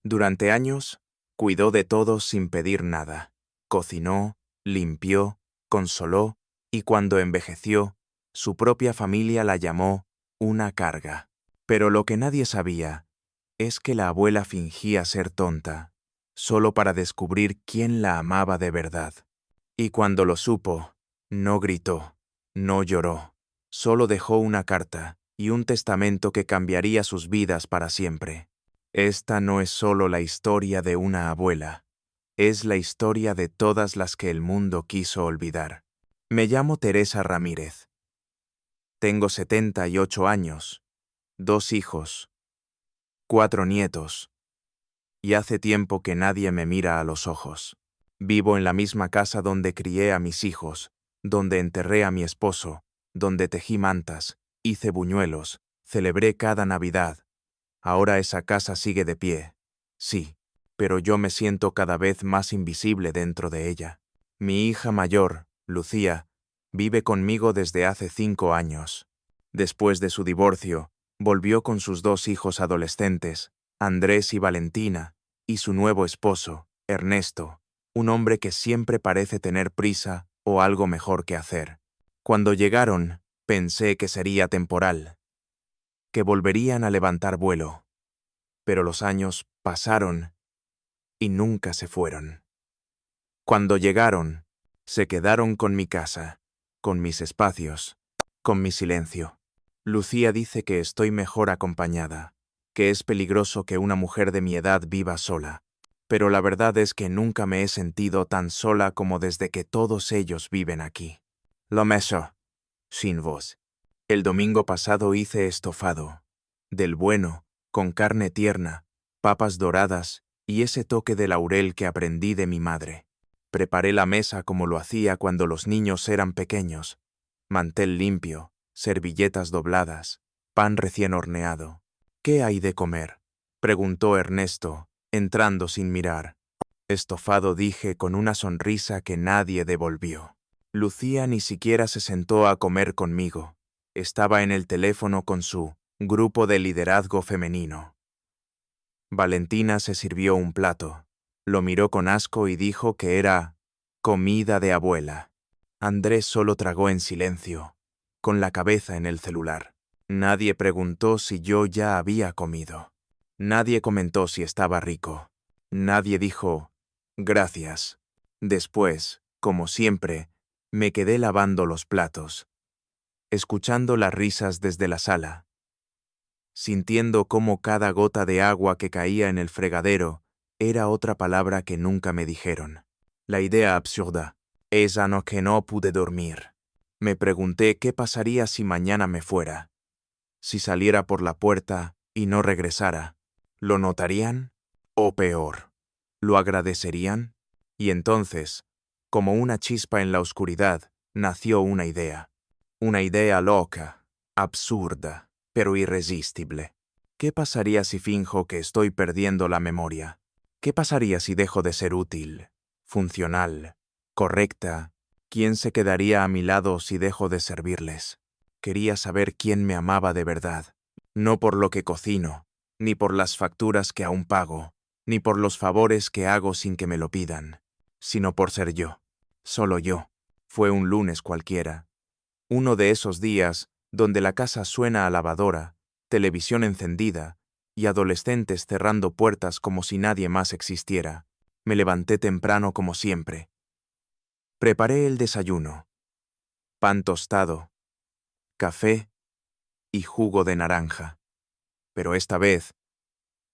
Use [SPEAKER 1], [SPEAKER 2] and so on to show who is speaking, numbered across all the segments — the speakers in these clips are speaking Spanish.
[SPEAKER 1] Durante años, cuidó de todos sin pedir nada. Cocinó, limpió, consoló, y cuando envejeció, su propia familia la llamó una carga. Pero lo que nadie sabía es que la abuela fingía ser tonta, solo para descubrir quién la amaba de verdad. Y cuando lo supo, no gritó, no lloró, solo dejó una carta y un testamento que cambiaría sus vidas para siempre. Esta no es solo la historia de una abuela, es la historia de todas las que el mundo quiso olvidar. Me llamo Teresa Ramírez. Tengo 78 años, 2 hijos, 4 nietos, y hace tiempo que nadie me mira a los ojos. Vivo en la misma casa donde crié a mis hijos, donde enterré a mi esposo, donde tejí mantas, hice buñuelos, celebré cada Navidad. Ahora esa casa sigue de pie, sí, pero yo me siento cada vez más invisible dentro de ella. Mi hija mayor, Lucía, vive conmigo desde hace 5 años. Después de su divorcio, volvió con sus 2 hijos adolescentes, Andrés y Valentina, y su nuevo esposo, Ernesto, un hombre que siempre parece tener prisa o algo mejor que hacer. Cuando llegaron, pensé que sería temporal, que volverían a levantar vuelo. Pero los años pasaron y nunca se fueron. Cuando llegaron, se quedaron con mi casa, con mis espacios, con mi silencio. Lucía dice que estoy mejor acompañada, que es peligroso que una mujer de mi edad viva sola, pero la verdad es que nunca me he sentido tan sola como desde que todos ellos viven aquí. Lo meso, sin voz. El domingo pasado hice estofado, del bueno, con carne tierna, papas doradas y ese toque de laurel que aprendí de mi madre. Preparé la mesa como lo hacía cuando los niños eran pequeños. Mantel limpio, servilletas dobladas, pan recién horneado. ¿Qué hay de comer?, preguntó Ernesto, entrando sin mirar. Estofado, dije con una sonrisa que nadie devolvió. Lucía ni siquiera se sentó a comer conmigo. Estaba en el teléfono con su grupo de liderazgo femenino. Valentina se sirvió un plato, lo miró con asco y dijo que era comida de abuela. Andrés solo tragó en silencio, con la cabeza en el celular. Nadie preguntó si yo ya había comido. Nadie comentó si estaba rico. Nadie dijo gracias. Después, como siempre, me quedé lavando los platos, escuchando las risas desde la sala, sintiendo cómo cada gota de agua que caía en el fregadero era otra palabra que nunca me dijeron. La idea absurda, esa noche que no pude dormir. Me pregunté qué pasaría si mañana me fuera, si saliera por la puerta y no regresara. ¿Lo notarían? O peor, ¿lo agradecerían? Y entonces, como una chispa en la oscuridad, nació una idea. Una idea loca, absurda, pero irresistible. ¿Qué pasaría si finjo que estoy perdiendo la memoria? ¿Qué pasaría si dejo de ser útil, funcional, correcta? ¿Quién se quedaría a mi lado si dejo de servirles? Quería saber quién me amaba de verdad, no por lo que cocino, ni por las facturas que aún pago, ni por los favores que hago sin que me lo pidan, sino por ser yo, solo yo. Fue un lunes cualquiera, uno de esos días donde la casa suena a lavadora, televisión encendida y adolescentes cerrando puertas como si nadie más existiera. Me levanté temprano como siempre. Preparé el desayuno: pan tostado, café y jugo de naranja. Pero esta vez,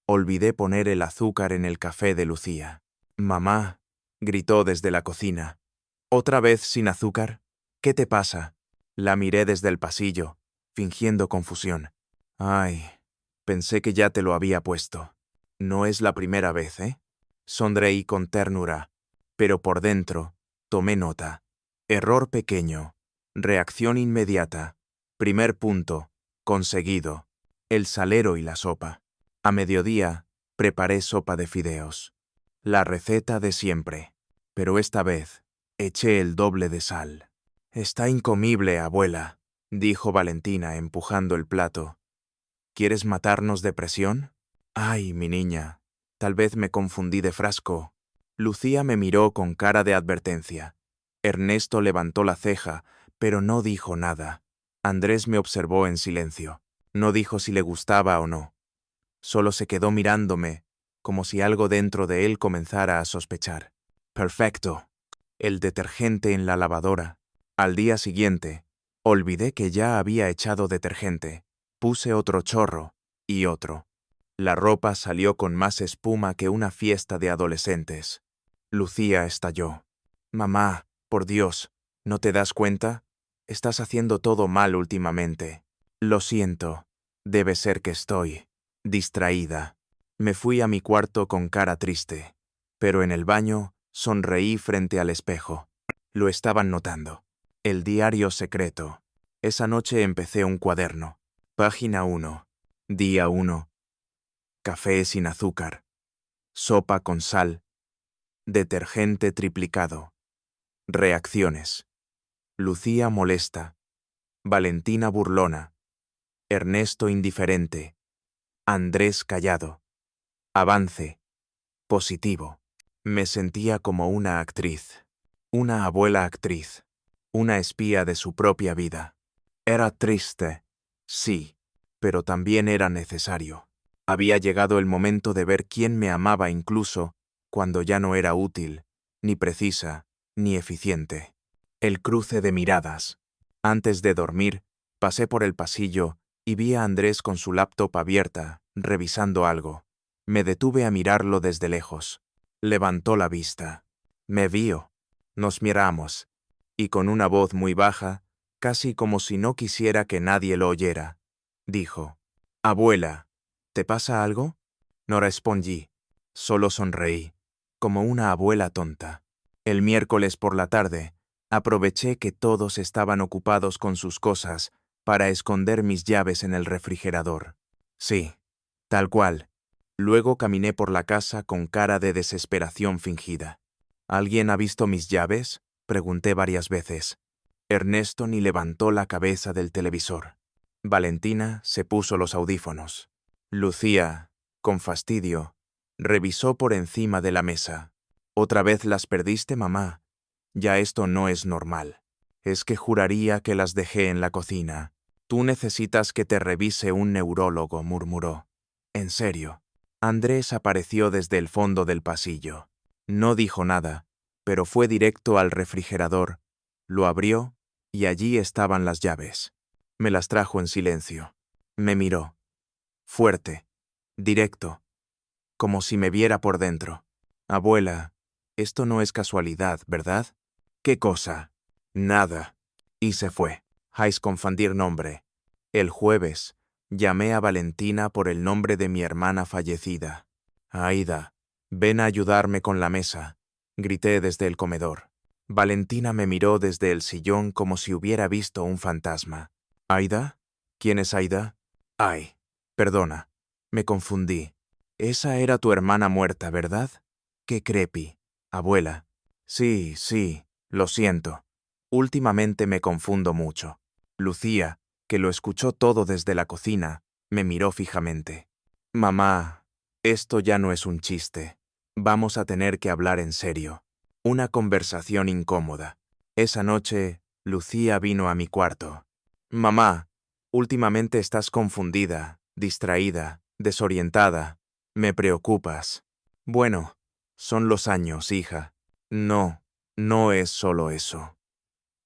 [SPEAKER 1] olvidé poner el azúcar en el café de Lucía. «Mamá», gritó desde la cocina, «¿otra vez sin azúcar? ¿Qué te pasa?». La miré desde el pasillo, fingiendo confusión. «Ay, pensé que ya te lo había puesto. No es la primera vez, ¿eh?». Sonreí con ternura, pero por dentro tomé nota. Error pequeño, reacción inmediata. Primer punto, conseguido. El salero y la sopa. A mediodía, preparé sopa de fideos. La receta de siempre. Pero esta vez, eché el doble de sal. «Está incomible, abuela», dijo Valentina empujando el plato. «¿Quieres matarnos de presión?». «Ay, mi niña, Tal vez me confundí de frasco. Lucía me miró con cara de advertencia. Ernesto levantó la ceja, pero no dijo nada. Andrés me observó en silencio. No dijo si le gustaba o no. Solo se quedó mirándome, como si algo dentro de él comenzara a sospechar. Perfecto. El detergente en la lavadora. Al día siguiente, olvidé que ya había echado detergente. Puse otro chorro, y otro. La ropa salió con más espuma que una fiesta de adolescentes. Lucía estalló. Mamá, por Dios, ¿no te das cuenta? Estás haciendo todo mal últimamente. Lo siento. Debe ser que estoy distraída. Me fui a mi cuarto con cara triste, pero en el baño sonreí frente al espejo. Lo estaban notando. El diario secreto. Esa noche empecé un cuaderno. Página 1. Día 1. Café sin azúcar. Sopa con sal. Detergente triplicado. Reacciones. Lucía molesta. Valentina burlona. Ernesto indiferente. Andrés callado. Avance. Positivo. Me sentía como una actriz. Una abuela actriz. Una espía de su propia vida. Era triste, sí, pero también era necesario. Había llegado el momento de ver quién me amaba incluso cuando ya no era útil, ni precisa, ni eficiente. El cruce de miradas. Antes de dormir, pasé por el pasillo y vi a Andrés con su laptop abierta, revisando algo. Me detuve a mirarlo desde lejos. Levantó la vista. Me vio. Nos miramos. Y con una voz muy baja, casi como si no quisiera que nadie lo oyera, dijo: «Abuela, ¿te pasa algo?» No respondí. Solo sonreí, como una abuela tonta. El miércoles por la tarde, aproveché que todos estaban ocupados con sus cosas para esconder mis llaves en el refrigerador. Sí, tal cual. Luego caminé por la casa con cara de desesperación fingida. ¿Alguien ha visto mis llaves?, pregunté varias veces. Ernesto ni levantó la cabeza del televisor. Valentina se puso los audífonos. Lucía, con fastidio, revisó por encima de la mesa. «¿Otra vez las perdiste, mamá? Ya esto no es normal. Es que juraría que las dejé en la cocina. Tú necesitas que te revise un neurólogo», murmuró. «En serio». Andrés apareció desde el fondo del pasillo. No dijo nada, pero fue directo al refrigerador, lo abrió y allí estaban las llaves. Me las trajo en silencio. Me miró. Fuerte, directo, como si me viera por dentro. «Abuela, esto no es casualidad, ¿verdad?» «¿Qué cosa?» «Nada». Y se fue. «Vais confundir nombre». El jueves, llamé a Valentina por el nombre de mi hermana fallecida. «Aida, ven a ayudarme con la mesa», grité desde el comedor. Valentina me miró desde el sillón como si hubiera visto un fantasma. «¿Aida? ¿Quién es Aida?» «Ay, perdona, me confundí. Esa era tu hermana muerta, ¿verdad?» «Qué creepy, abuela». «Sí, sí, lo siento. Últimamente me confundo mucho». Lucía, que lo escuchó todo desde la cocina, me miró fijamente. «Mamá, esto ya no es un chiste. Vamos a tener que hablar en serio». Una conversación incómoda. Esa noche, Lucía vino a mi cuarto. «Mamá, últimamente estás confundida, distraída, desorientada. Me preocupas». «Bueno, son los años, hija». «No, no es solo eso.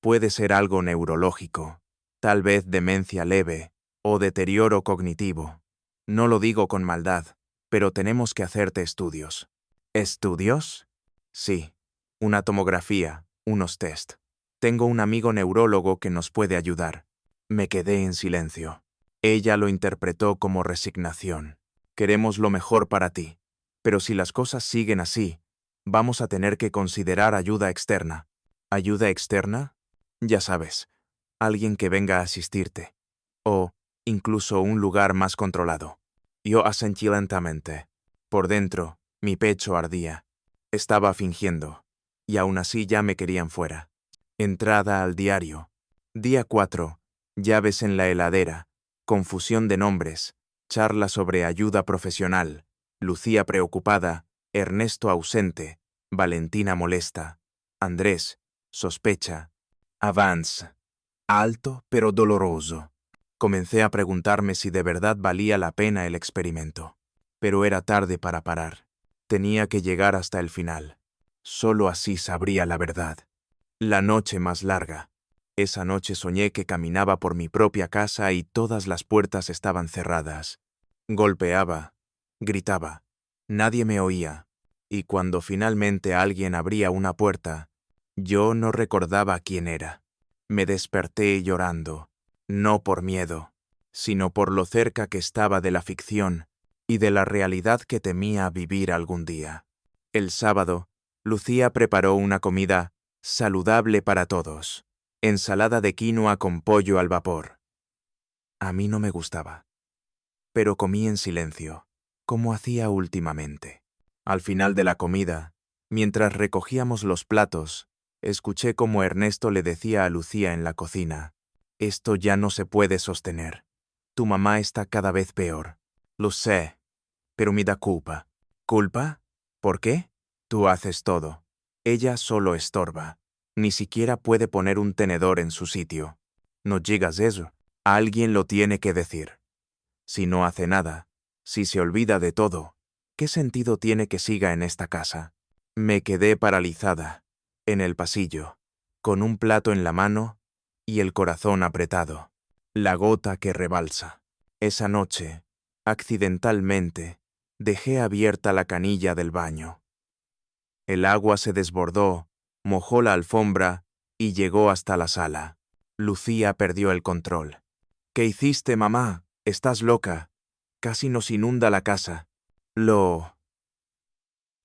[SPEAKER 1] Puede ser algo neurológico, tal vez demencia leve o deterioro cognitivo. No lo digo con maldad, pero tenemos que hacerte estudios». «¿Estudios?» «Sí, una tomografía, unos test. Tengo un amigo neurólogo que nos puede ayudar». Me quedé en silencio. Ella lo interpretó como resignación. «Queremos lo mejor para ti, pero si las cosas siguen así, vamos a tener que considerar ayuda externa». «¿Ayuda externa?» «Ya sabes, alguien que venga a asistirte. O, incluso un lugar más controlado». Yo asentí lentamente. Por dentro, mi pecho ardía. Estaba fingiendo, y aún así ya me querían fuera. Entrada al diario. Día 4. Llaves en la heladera. Confusión de nombres. Charla sobre ayuda profesional. Lucía preocupada, Ernesto ausente, Valentina molesta, Andrés sospecha. Avance. Alto pero doloroso. Comencé a preguntarme si de verdad valía la pena el experimento. Pero era tarde para parar. Tenía que llegar hasta el final. Solo así sabría la verdad. La noche más larga. Esa noche soñé que caminaba por mi propia casa y todas las puertas estaban cerradas. Golpeaba, gritaba. Nadie me oía. Y cuando finalmente alguien abría una puerta, yo no recordaba quién era. Me desperté llorando, no por miedo, sino por lo cerca que estaba de la ficción y de la realidad que temía vivir algún día. El sábado, Lucía preparó una comida saludable para todos. Ensalada de quinoa con pollo al vapor. A mí no me gustaba, pero comí en silencio, como hacía últimamente. Al final de la comida, mientras recogíamos los platos, escuché cómo Ernesto le decía a Lucía en la cocina: «Esto ya no se puede sostener. Tu mamá está cada vez peor. Lo sé, pero me da culpa». ¿Culpa? ¿Por qué? Tú haces todo. Ella solo estorba. Ni siquiera puede poner un tenedor en su sitio. No digas eso. Alguien lo tiene que decir. Si no hace nada, si se olvida de todo, ¿qué sentido tiene que siga en esta casa? Me quedé paralizada, en el pasillo, con un plato en la mano y el corazón apretado. La gota que rebalsa. Esa noche, accidentalmente, dejé abierta la canilla del baño. El agua se desbordó, mojó la alfombra y llegó hasta la sala. Lucía perdió el control. «¿Qué hiciste, mamá? Estás loca. Casi nos inunda la casa». Lo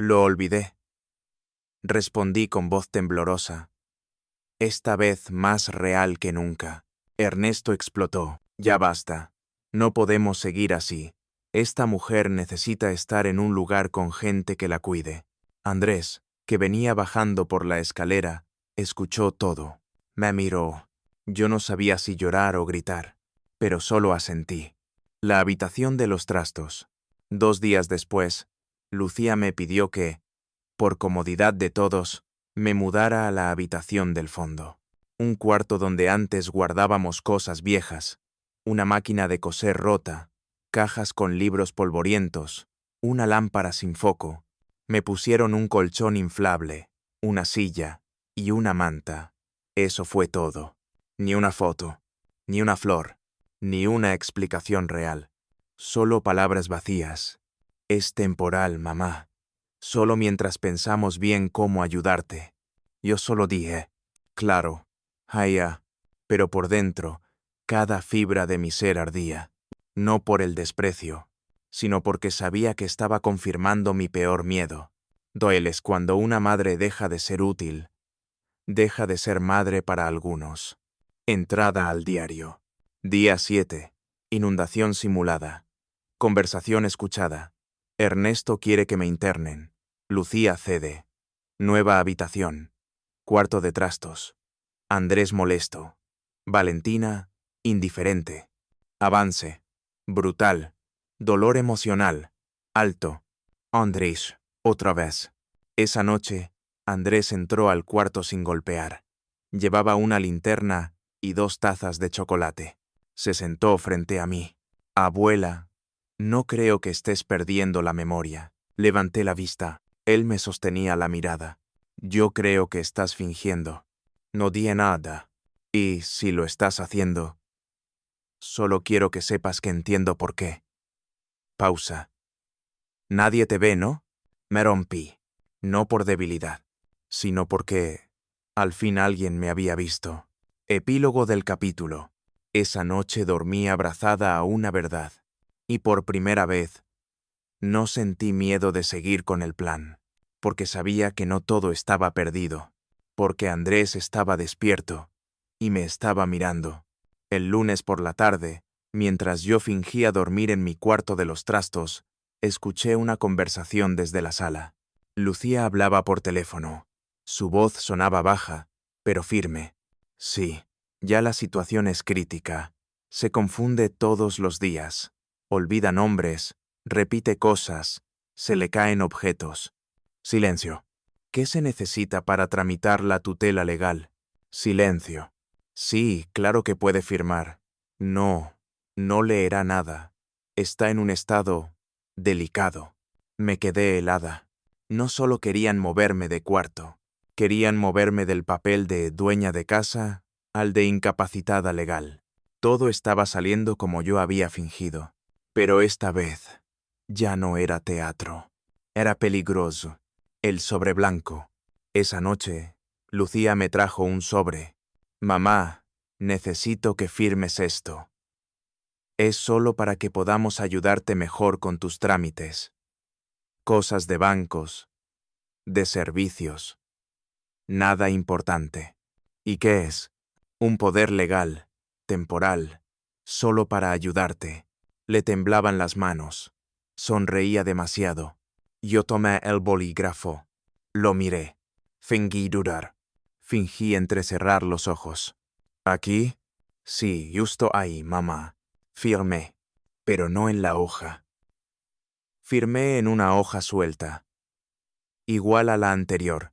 [SPEAKER 1] olvidé. Respondí con voz temblorosa. Esta vez más real que nunca. Ernesto explotó. «Ya basta. No podemos seguir así. Esta mujer necesita estar en un lugar con gente que la cuide». Andrés, que venía bajando por la escalera, escuchó todo. Me miró. Yo no sabía si llorar o gritar, pero solo asentí. La habitación de los trastos. 2 días después, Lucía me pidió que, por comodidad de todos, me mudara a la habitación del fondo. Un cuarto donde antes guardábamos cosas viejas, una máquina de coser rota, cajas con libros polvorientos, una lámpara sin foco. Me pusieron un colchón inflable, una silla y una manta. Eso fue todo. Ni una foto, ni una flor, ni una explicación real. Solo palabras vacías. Es temporal, mamá. Solo mientras pensamos bien cómo ayudarte. Yo solo dije, claro, Haya, pero por dentro, cada fibra de mi ser ardía. No por el desprecio, sino porque sabía que estaba confirmando mi peor miedo. Doyle es cuando una madre deja de ser útil, deja de ser madre para algunos. Entrada al diario. Día 7. Inundación simulada. Conversación escuchada. Ernesto quiere que me internen. Lucía cede. Nueva habitación. Cuarto de trastos. Andrés molesto. Valentina, indiferente. Avance. Brutal. Dolor emocional. Alto. Andrés, otra vez. Esa noche, Andrés entró al cuarto sin golpear. Llevaba una linterna y 2 tazas de chocolate. Se sentó frente a mí. Abuela, no creo que estés perdiendo la memoria. Levanté la vista. Él me sostenía la mirada. Yo creo que estás fingiendo. No di nada. Y si lo estás haciendo, solo quiero que sepas que entiendo por qué. Pausa. Nadie te ve, ¿no? Me rompí. No por debilidad, sino porque al fin alguien me había visto. Epílogo del capítulo. Esa noche dormí abrazada a una verdad. Y por primera vez, no sentí miedo de seguir con el plan, porque sabía que no todo estaba perdido, porque Andrés estaba despierto y me estaba mirando. El lunes por la tarde, mientras yo fingía dormir en mi cuarto de los trastos, escuché una conversación desde la sala. Lucía hablaba por teléfono. Su voz sonaba baja, pero firme. Sí, ya la situación es crítica. Se confunde todos los días. Olvida nombres, repite cosas, Se le caen objetos. Silencio. ¿Qué se necesita para tramitar la tutela legal? Silencio. Sí, claro que puede firmar. No, no leerá nada. Está en un estado delicado. Me quedé helada. No solo querían moverme de cuarto, querían moverme del papel de dueña de casa al de incapacitada legal. Todo estaba saliendo como yo había fingido. Pero esta vez ya no era teatro. Era peligroso. El sobre blanco. Esa noche, Lucía me trajo un sobre. Mamá, necesito que firmes esto. Es solo para que podamos ayudarte mejor con tus trámites. Cosas de bancos, de servicios. Nada importante. ¿Y qué es? Un poder legal, temporal, solo para ayudarte. Le temblaban las manos. Sonreía demasiado. Yo tomé el bolígrafo. Lo miré. Fingí dudar. Fingí entrecerrar los ojos. ¿Aquí? Sí, justo ahí, mamá. Firmé. Pero no en la hoja. Firmé en una hoja suelta. Igual a la anterior,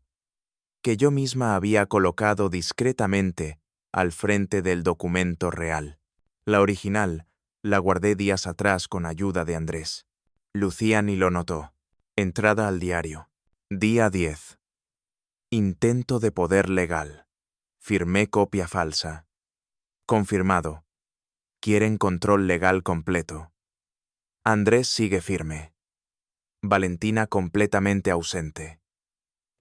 [SPEAKER 1] que yo misma había colocado discretamente al frente del documento real. La original la guardé días atrás con ayuda de Andrés. Lucía ni lo notó. Entrada al diario. Día 10. Intento de poder legal. Firmé copia falsa. Confirmado. Quieren control legal completo. Andrés sigue firme. Valentina completamente ausente.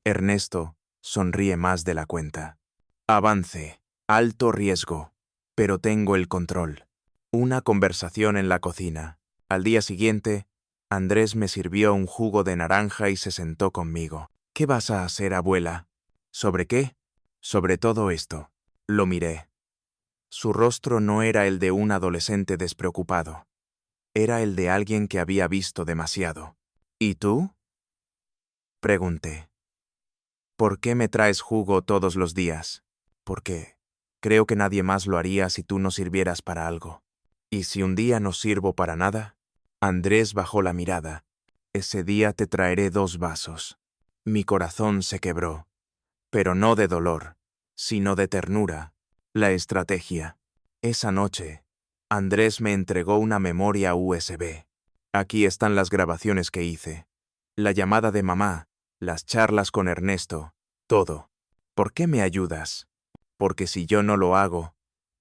[SPEAKER 1] Ernesto sonríe más de la cuenta. Avance. Alto riesgo. Pero tengo el control. Una conversación en la cocina. Al día siguiente, Andrés me sirvió un jugo de naranja y se sentó conmigo. ¿Qué vas a hacer, abuela? ¿Sobre qué? Sobre todo esto. Lo miré. Su rostro no era el de un adolescente despreocupado. Era el de alguien que había visto demasiado. ¿Y tú? Pregunté. ¿Por qué me traes jugo todos los días? Porque creo que nadie más lo haría si tú no sirvieras para algo. ¿Y si un día no sirvo para nada? Andrés bajó la mirada. Ese día te traeré 2 vasos. Mi corazón se quebró, pero no de dolor, sino de ternura. La estrategia. Esa noche, Andrés me entregó una memoria USB. Aquí están las grabaciones que hice. La llamada de mamá, las charlas con Ernesto, todo. ¿Por qué me ayudas? Porque si yo no lo hago,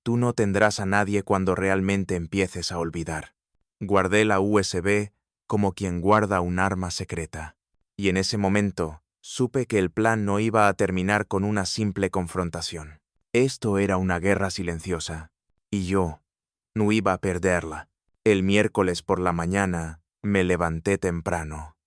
[SPEAKER 1] tú no tendrás a nadie cuando realmente empieces a olvidar. Guardé la USB como quien guarda un arma secreta. Y en ese momento, supe que el plan no iba a terminar con una simple confrontación. Esto era una guerra silenciosa. Y yo no iba a perderla. El miércoles por la mañana, me levanté temprano.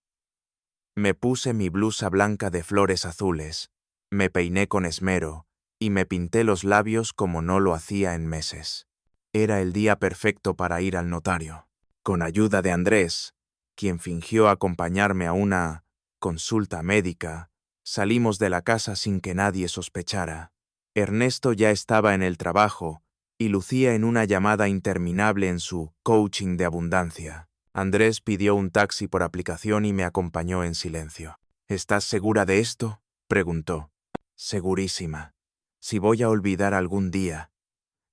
[SPEAKER 1] Me puse mi blusa blanca de flores azules, me peiné con esmero y me pinté los labios como no lo hacía en meses. Era el día perfecto para ir al notario. Con ayuda de Andrés, quien fingió acompañarme a una consulta médica, salimos de la casa sin que nadie sospechara. Ernesto ya estaba en el trabajo y Lucía en una llamada interminable en su coaching de abundancia. Andrés pidió un taxi por aplicación y me acompañó en silencio. ¿Estás segura de esto? Preguntó. Segurísima. Si voy a olvidar algún día,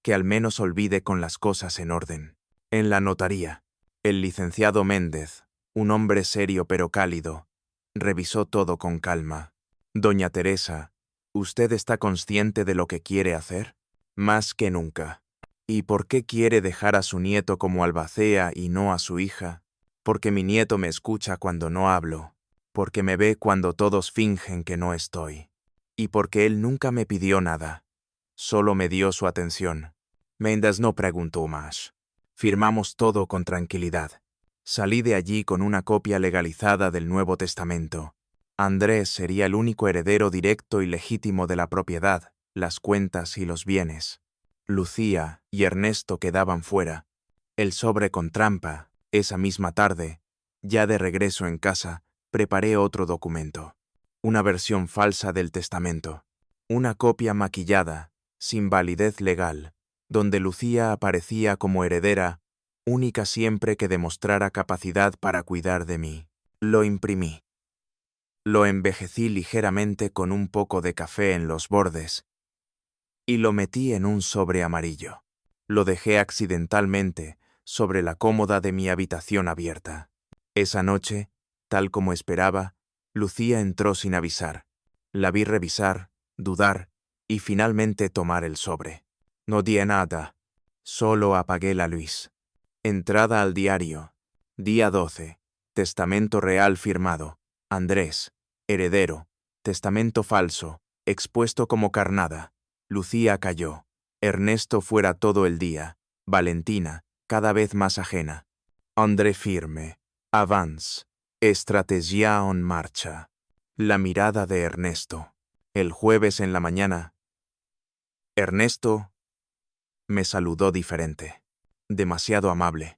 [SPEAKER 1] que al menos olvide con las cosas en orden. En la notaría, el licenciado Méndez, un hombre serio pero cálido, revisó todo con calma. Doña Teresa, ¿usted está consciente de lo que quiere hacer? Más que nunca. ¿Y por qué quiere dejar a su nieto como albacea y no a su hija? Porque mi nieto me escucha cuando no hablo, porque me ve cuando todos fingen que no estoy, y porque él nunca me pidió nada, solo me dio su atención. Méndez no preguntó más. Firmamos todo con tranquilidad. Salí de allí con una copia legalizada del Nuevo Testamento. Andrés sería el único heredero directo y legítimo de la propiedad, las cuentas y los bienes. Lucía y Ernesto quedaban fuera. El sobre con trampa, esa misma tarde, ya de regreso en casa, preparé otro documento. Una versión falsa del testamento. Una copia maquillada, sin validez legal, donde Lucía aparecía como heredera, única siempre que demostrara capacidad para cuidar de mí. Lo imprimí. Lo envejecí ligeramente con un poco de café en los bordes y lo metí en un sobre amarillo. Lo dejé accidentalmente sobre la cómoda de mi habitación abierta. Esa noche, tal como esperaba, Lucía entró sin avisar. La vi revisar, dudar y finalmente tomar el sobre. No di nada. Solo apagué la luz. Entrada al diario. Día 12. Testamento real firmado. Andrés, heredero. Testamento falso, expuesto como carnada. Lucía cayó. Ernesto fuera todo el día. Valentina, cada vez más ajena. André firme. Avance. Estrategia en marcha. La mirada de Ernesto. El jueves en la mañana. Ernesto me saludó diferente. Demasiado amable.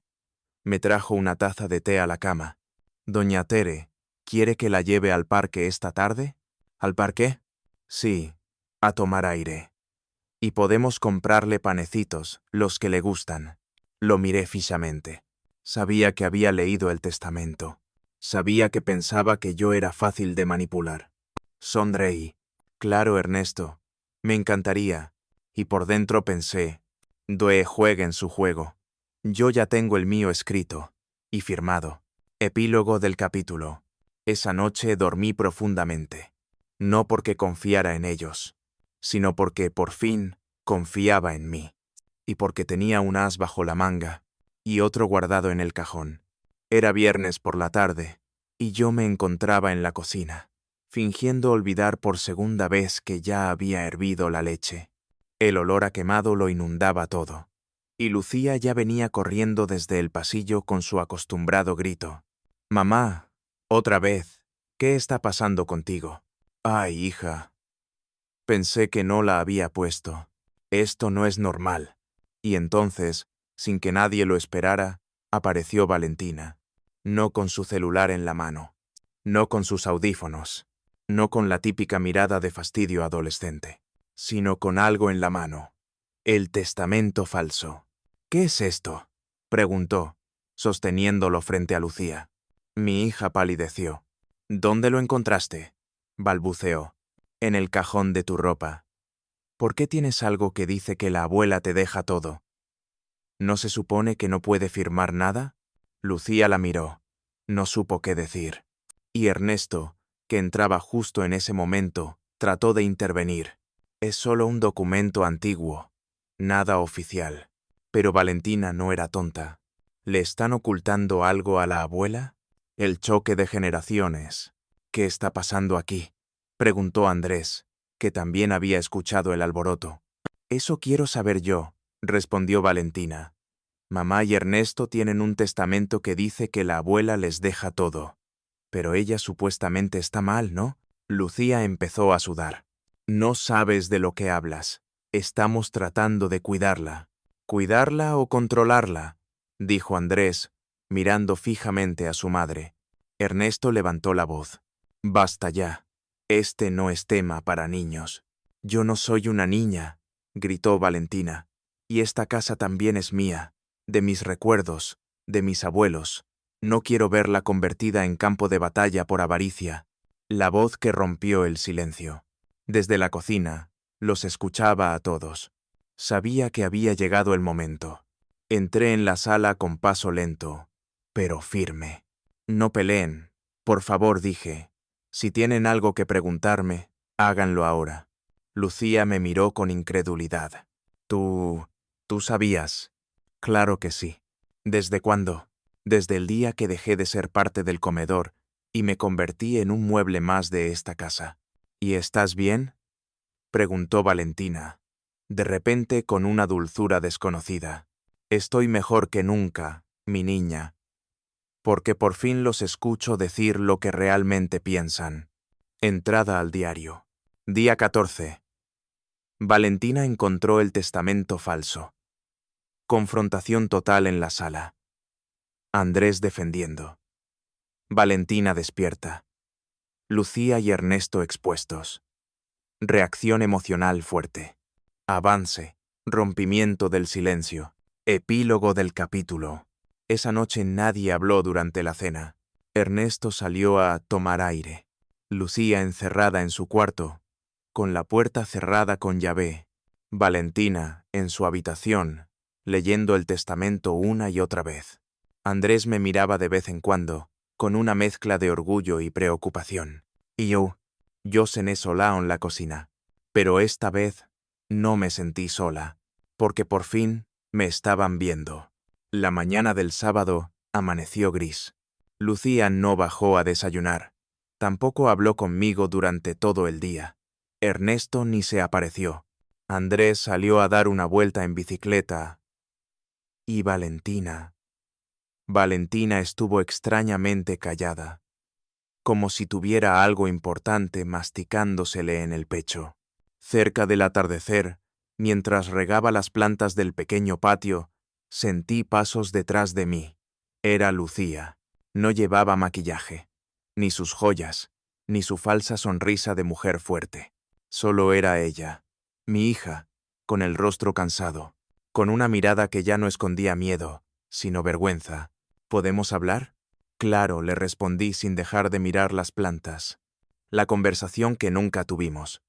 [SPEAKER 1] Me trajo una taza de té a la cama. Doña Tere, ¿quiere que la lleve al parque esta tarde? ¿Al parque? Sí, a tomar aire. Y podemos comprarle panecitos, los que le gustan. Lo miré fijamente. Sabía que había leído el testamento. Sabía que pensaba que yo era fácil de manipular. Sonreí. Claro, Ernesto. Me encantaría. Y por dentro pensé, Due jueguen su juego. Yo ya tengo el mío escrito y firmado. Epílogo del capítulo. Esa noche dormí profundamente. No porque confiara en ellos, sino porque, por fin, confiaba en mí. Y porque tenía un as bajo la manga y otro guardado en el cajón. Era viernes por la tarde, y yo me encontraba en la cocina, fingiendo olvidar por segunda vez que ya había hervido la leche. El olor a quemado lo inundaba todo, y Lucía ya venía corriendo desde el pasillo con su acostumbrado grito. «Mamá, otra vez, ¿qué está pasando contigo?» «Ay, hija». Pensé que no la había puesto. Esto no es normal. Y entonces, sin que nadie lo esperara, apareció Valentina. No con su celular en la mano. No con sus audífonos. No con la típica mirada de fastidio adolescente. Sino con algo en la mano. El testamento falso. «¿Qué es esto?», preguntó, sosteniéndolo frente a Lucía. Mi hija palideció. «¿Dónde lo encontraste?», balbuceó. «En el cajón de tu ropa». «¿Por qué tienes algo que dice que la abuela te deja todo? ¿No se supone que no puede firmar nada?». Lucía la miró. No supo qué decir. Y Ernesto, que entraba justo en ese momento, trató de intervenir. «Es solo un documento antiguo. Nada oficial». Pero Valentina no era tonta. ¿Le están ocultando algo a la abuela? El choque de generaciones. «¿Qué está pasando aquí?», preguntó Andrés, que también había escuchado el alboroto. «Eso quiero saber yo», respondió Valentina. «Mamá y Ernesto tienen un testamento que dice que la abuela les deja todo. Pero ella supuestamente está mal, ¿no?». Lucía empezó a sudar. «No sabes de lo que hablas. Estamos tratando de cuidarla». «¿Cuidarla o controlarla?», dijo Andrés, mirando fijamente a su madre. Ernesto levantó la voz. «Basta ya. Este no es tema para niños». «Yo no soy una niña», gritó Valentina. «Y esta casa también es mía, de mis recuerdos, de mis abuelos. No quiero verla convertida en campo de batalla por avaricia». La voz que rompió el silencio. Desde la cocina, los escuchaba a todos. Sabía que había llegado el momento. Entré en la sala con paso lento, pero firme. «No peleen, por favor», dije. «Si tienen algo que preguntarme, háganlo ahora». Lucía me miró con incredulidad. «¿Tú sabías?» «Claro que sí». «¿Desde cuándo?» «Desde el día que dejé de ser parte del comedor y me convertí en un mueble más de esta casa». «¿Y estás bien?», preguntó Valentina, de repente con una dulzura desconocida. «Estoy mejor que nunca, mi niña, porque por fin los escucho decir lo que realmente piensan». Entrada al diario. Día 14. Valentina encontró el testamento falso. Confrontación total en la sala. Andrés defendiendo. Valentina despierta. Lucía y Ernesto expuestos. Reacción emocional fuerte. Avance. Rompimiento del silencio. Epílogo del capítulo. Esa noche nadie habló durante la cena. Ernesto salió a tomar aire. Lucía encerrada en su cuarto, con la puerta cerrada con llave. Valentina, en su habitación, leyendo el testamento una y otra vez. Andrés me miraba de vez en cuando, con una mezcla de orgullo y preocupación. Y yo cené sola en la cocina. Pero esta vez no me sentí sola, porque por fin me estaban viendo. La mañana del sábado amaneció gris. Lucía no bajó a desayunar. Tampoco habló conmigo durante todo el día. Ernesto ni se apareció. Andrés salió a dar una vuelta en bicicleta. Y Valentina estuvo extrañamente callada, como si tuviera algo importante masticándosele en el pecho. Cerca del atardecer, mientras regaba las plantas del pequeño patio, sentí pasos detrás de mí. Era Lucía. No llevaba maquillaje, ni sus joyas, ni su falsa sonrisa de mujer fuerte. Solo era ella, mi hija, con el rostro cansado, con una mirada que ya no escondía miedo, sino vergüenza. ¿Podemos hablar? Claro, le respondí sin dejar de mirar las plantas. La conversación que nunca tuvimos.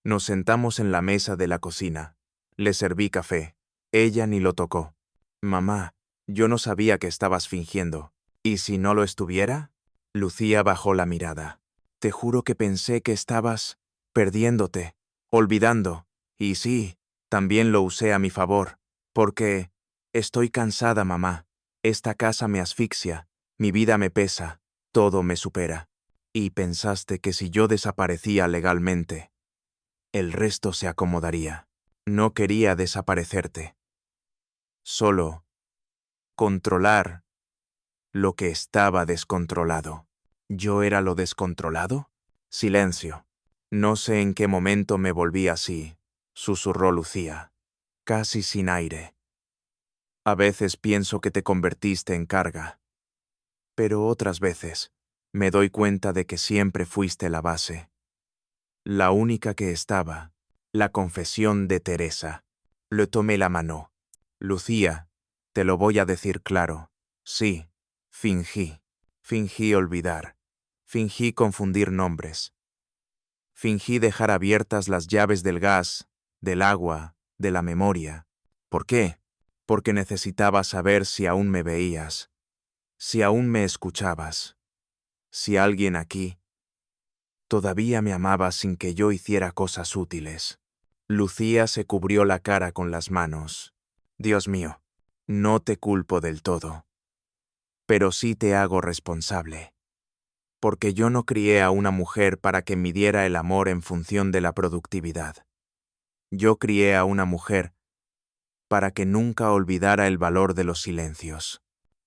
[SPEAKER 1] Nos sentamos en la mesa de la cocina. Le serví café. Ella ni lo tocó. Mamá, yo no sabía que estabas fingiendo. ¿Y si no lo estuviera? Lucía bajó la mirada. Te juro que pensé que estabas perdiéndote, olvidando. Y sí, también lo usé a mi favor. Porque estoy cansada, mamá. Esta casa me asfixia, mi vida me pesa, todo me supera. Y pensaste que si yo desaparecía legalmente, el resto se acomodaría. No quería desaparecerte. Solo controlar lo que estaba descontrolado. ¿Yo era lo descontrolado? Silencio. No sé en qué momento me volví así, susurró Lucía, casi sin aire. A veces pienso que te convertiste en carga, pero otras veces me doy cuenta de que siempre fuiste la base. La única que estaba, la confesión de Teresa. Le tomé la mano. Lucía, te lo voy a decir claro. Sí, fingí. Fingí olvidar. Fingí confundir nombres. Fingí dejar abiertas las llaves del gas, del agua, de la memoria. ¿Por qué? Porque necesitaba saber si aún me veías, si aún me escuchabas, si alguien aquí todavía me amaba sin que yo hiciera cosas útiles. Lucía se cubrió la cara con las manos. Dios mío, no te culpo del todo, pero sí te hago responsable. Porque yo no crié a una mujer para que midiera el amor en función de la productividad. Yo crié a una mujer para que nunca olvidara el valor de los silencios.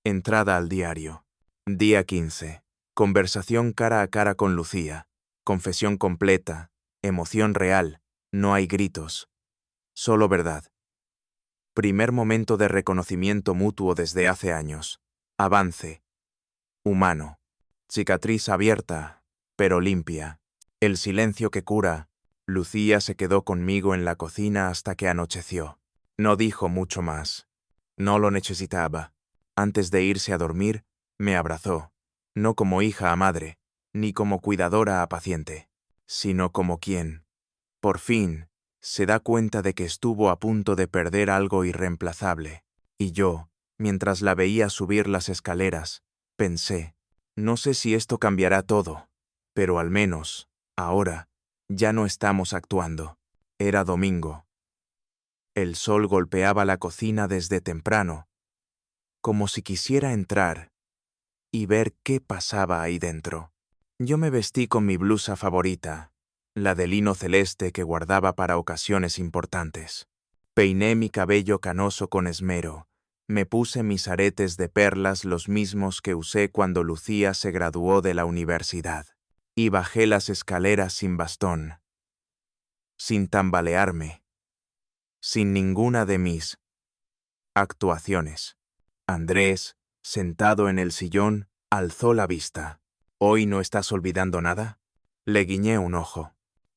[SPEAKER 1] Entrada al diario. Día 15. Conversación cara a cara con Lucía. Confesión completa. Emoción real. No hay gritos. Solo verdad. Primer momento de reconocimiento mutuo desde hace años. Avance. Humano. Cicatriz abierta, pero limpia. El silencio que cura. Lucía se quedó conmigo en la cocina hasta que anocheció. No dijo mucho más. No lo necesitaba. Antes de irse a dormir, me abrazó, no como hija a madre, ni como cuidadora a paciente, sino como quien, por fin, se da cuenta de que estuvo a punto de perder algo irreemplazable. Y yo, mientras la veía subir las escaleras, pensé, no sé si esto cambiará todo, pero al menos, ahora, ya no estamos actuando. Era domingo. El sol golpeaba la cocina desde temprano, como si quisiera entrar y ver qué pasaba ahí dentro. Yo me vestí con mi blusa favorita, la de lino celeste que guardaba para ocasiones importantes. Peiné mi cabello canoso con esmero, me puse mis aretes de perlas, los mismos que usé cuando Lucía se graduó de la universidad, y bajé las escaleras sin bastón, sin tambalearme, sin ninguna de mis actuaciones. Andrés, sentado en el sillón, alzó la vista. ¿Hoy no estás olvidando nada? Le guiñé un ojo.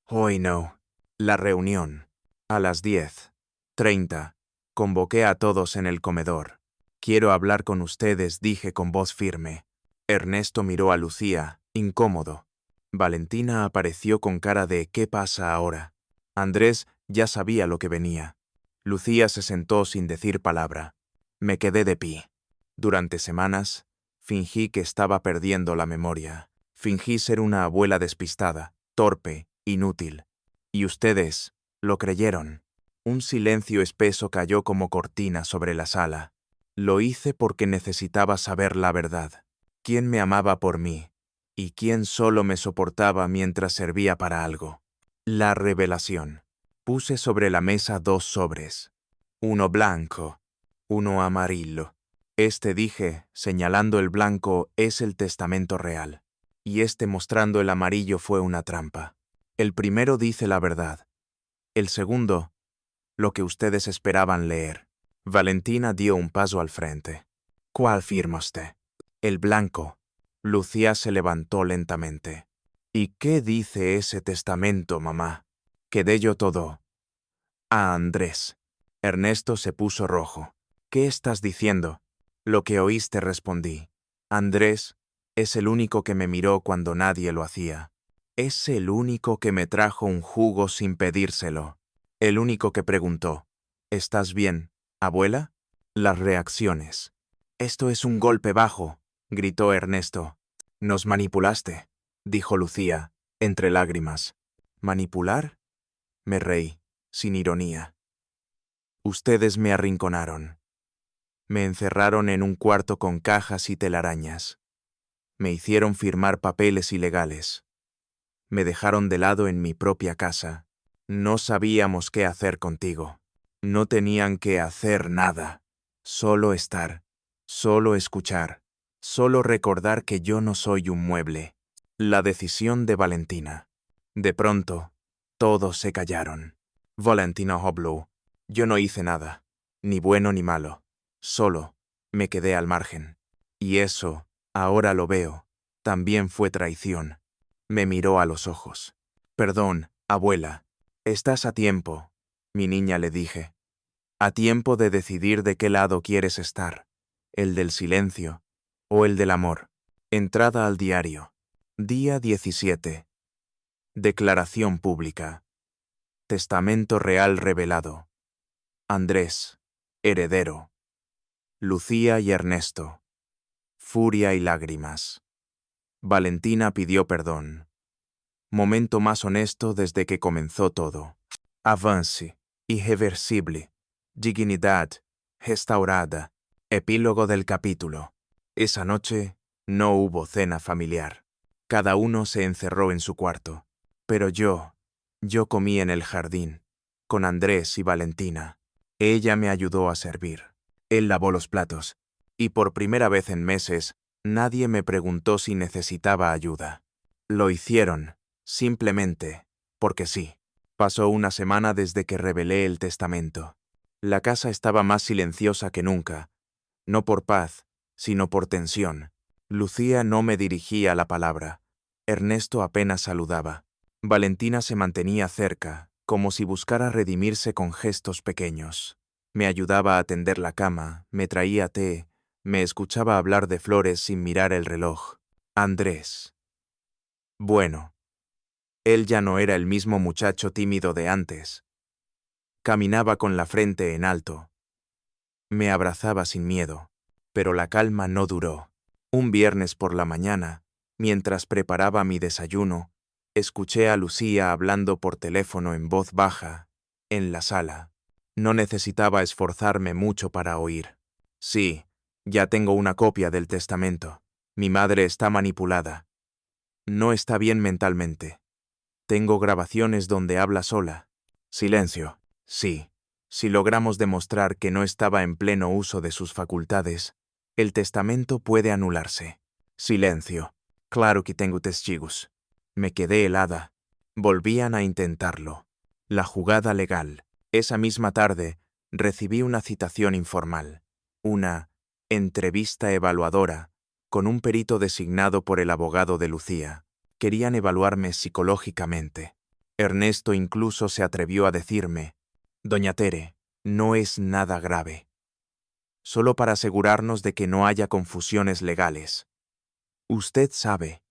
[SPEAKER 1] Hoy no. La reunión. A las 10:30. Convoqué a todos en el comedor. Quiero hablar con ustedes, dije con voz firme. Ernesto miró a Lucía, incómodo. Valentina apareció con cara de ¿qué pasa ahora? Andrés ya sabía lo que venía. Lucía se sentó sin decir palabra. Me quedé de pie. Durante semanas, fingí que estaba perdiendo la memoria. Fingí ser una abuela despistada, torpe, inútil. Y ustedes lo creyeron. Un silencio espeso cayó como cortina sobre la sala. Lo hice porque necesitaba saber la verdad. ¿Quién me amaba por mí? ¿Y quién solo me soportaba mientras servía para algo? La revelación. Puse sobre la mesa 2 sobres. Uno blanco, uno amarillo. Dije, señalando el blanco, es el testamento real. Y mostrando el amarillo fue una trampa. El primero dice la verdad. El segundo, lo que ustedes esperaban leer. Valentina dio un paso al frente. ¿Cuál firma usted? El blanco. Lucía se levantó lentamente. ¿Y qué dice ese testamento, mamá? Que dé yo todo. A Andrés. Ernesto se puso rojo. ¿Qué estás diciendo? Lo que oíste, respondí. Andrés es el único que me miró cuando nadie lo hacía. Es el único que me trajo un jugo sin pedírselo. El único que preguntó, ¿estás bien, abuela? Las reacciones. Esto es un golpe bajo, gritó Ernesto. Nos manipulaste, dijo Lucía, entre lágrimas. ¿Manipular? Me reí, sin ironía. Ustedes me arrinconaron. Me encerraron en un cuarto con cajas y telarañas. Me hicieron firmar papeles ilegales. Me dejaron de lado en mi propia casa. No sabíamos qué hacer contigo. No tenían que hacer nada. Solo estar. Solo escuchar. Solo recordar que yo no soy un mueble. La decisión de Valentina. De pronto, todos se callaron. Valentina habló. Yo no hice nada, ni bueno ni malo. Solo me quedé al margen. Y eso, ahora lo veo, también fue traición. Me miró a los ojos. Perdón, abuela. Estás a tiempo, mi niña, le dije. A tiempo de decidir de qué lado quieres estar. El del silencio o el del amor. Entrada al diario. Día 17. Declaración pública. Testamento real revelado. Andrés, heredero. Lucía y Ernesto. Furia y lágrimas. Valentina pidió perdón. Momento más honesto desde que comenzó todo. Avance, irreversible. Dignidad, restaurada. Epílogo del capítulo. Esa noche no hubo cena familiar. Cada uno se encerró en su cuarto. Pero yo comí en el jardín, con Andrés y Valentina. Ella me ayudó a servir. Él lavó los platos. Y por primera vez en meses, nadie me preguntó si necesitaba ayuda. Lo hicieron, simplemente, porque sí. Pasó una semana desde que revelé el testamento. La casa estaba más silenciosa que nunca, no por paz, sino por tensión. Lucía no me dirigía la palabra. Ernesto apenas saludaba. Valentina se mantenía cerca, como si buscara redimirse con gestos pequeños. Me ayudaba a tender la cama, me traía té, me escuchaba hablar de flores sin mirar el reloj. Andrés. Bueno, él ya no era el mismo muchacho tímido de antes. Caminaba con la frente en alto. Me abrazaba sin miedo, pero la calma no duró. Un viernes por la mañana, mientras preparaba mi desayuno, escuché a Lucía hablando por teléfono en voz baja, en la sala. No necesitaba esforzarme mucho para oír. Sí, ya tengo una copia del testamento. Mi madre está manipulada. No está bien mentalmente. Tengo grabaciones donde habla sola. Silencio. Sí. Si logramos demostrar que no estaba en pleno uso de sus facultades, el testamento puede anularse. Silencio. Claro que tengo testigos. Me quedé helada. Volvían a intentarlo. La jugada legal. Esa misma tarde, recibí una citación informal. Una entrevista evaluadora, con un perito designado por el abogado de Lucía. Querían evaluarme psicológicamente. Ernesto incluso se atrevió a decirme, «Doña Tere, no es nada grave. Solo para asegurarnos de que no haya confusiones legales». Usted sabe,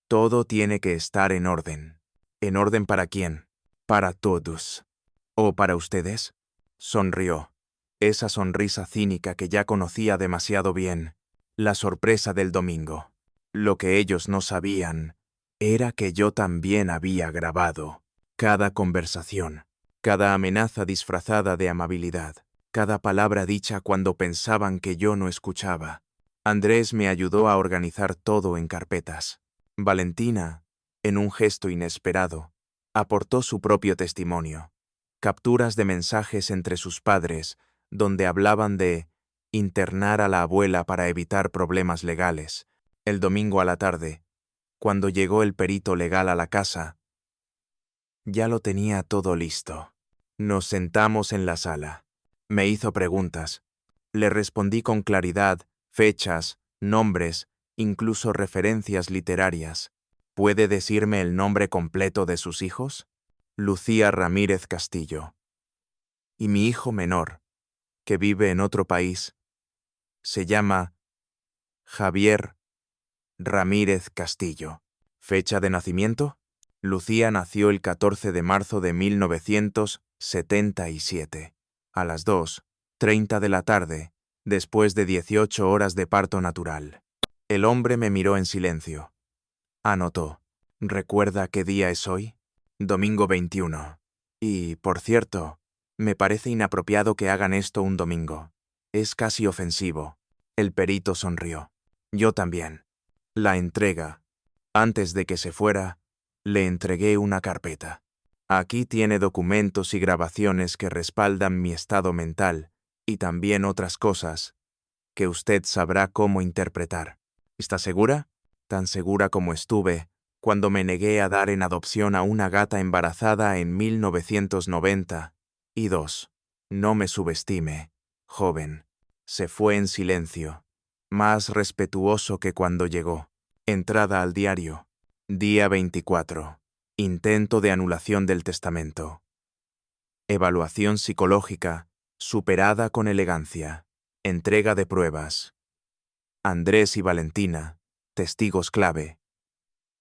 [SPEAKER 1] todo tiene que estar en orden. ¿En orden para quién? Para todos. ¿O para ustedes? Sonrió. Esa sonrisa cínica que ya conocía demasiado bien. La sorpresa del domingo. Lo que ellos no sabían era que yo también había grabado cada conversación, cada amenaza disfrazada de amabilidad, cada palabra dicha cuando pensaban que yo no escuchaba. Andrés me ayudó a organizar todo en carpetas. Valentina, en un gesto inesperado, aportó su propio testimonio. Capturas de mensajes entre sus padres, donde hablaban de internar a la abuela para evitar problemas legales. El domingo a la tarde, cuando llegó el perito legal a la casa, ya lo tenía todo listo. Nos sentamos en la sala. Me hizo preguntas. Le respondí con claridad, fechas, nombres, incluso referencias literarias. ¿Puede decirme el nombre completo de sus hijos? Lucía Ramírez Castillo. Y mi hijo menor, que vive en otro país, se llama Javier Ramírez Castillo. ¿Fecha de nacimiento? Lucía nació el 14 de marzo de 1977, a las 2:30 de la tarde, después de 18 horas de parto natural. El hombre me miró en silencio. Anotó. ¿Recuerda qué día es hoy? Domingo 21. Y, por cierto, me parece inapropiado que hagan esto un domingo. Es casi ofensivo. El perito sonrió. Yo también. La entrega. Antes de que se fuera, le entregué una carpeta. Aquí tiene documentos y grabaciones que respaldan mi estado mental y también otras cosas que usted sabrá cómo interpretar. ¿Está segura? Tan segura como estuve cuando me negué a dar en adopción a una gata embarazada en 1992. No me subestime, joven. Se fue en silencio, más respetuoso que cuando llegó. Entrada al diario. Día 24. Intento de anulación del testamento. Evaluación psicológica, superada con elegancia. Entrega de pruebas. Andrés y Valentina, testigos clave.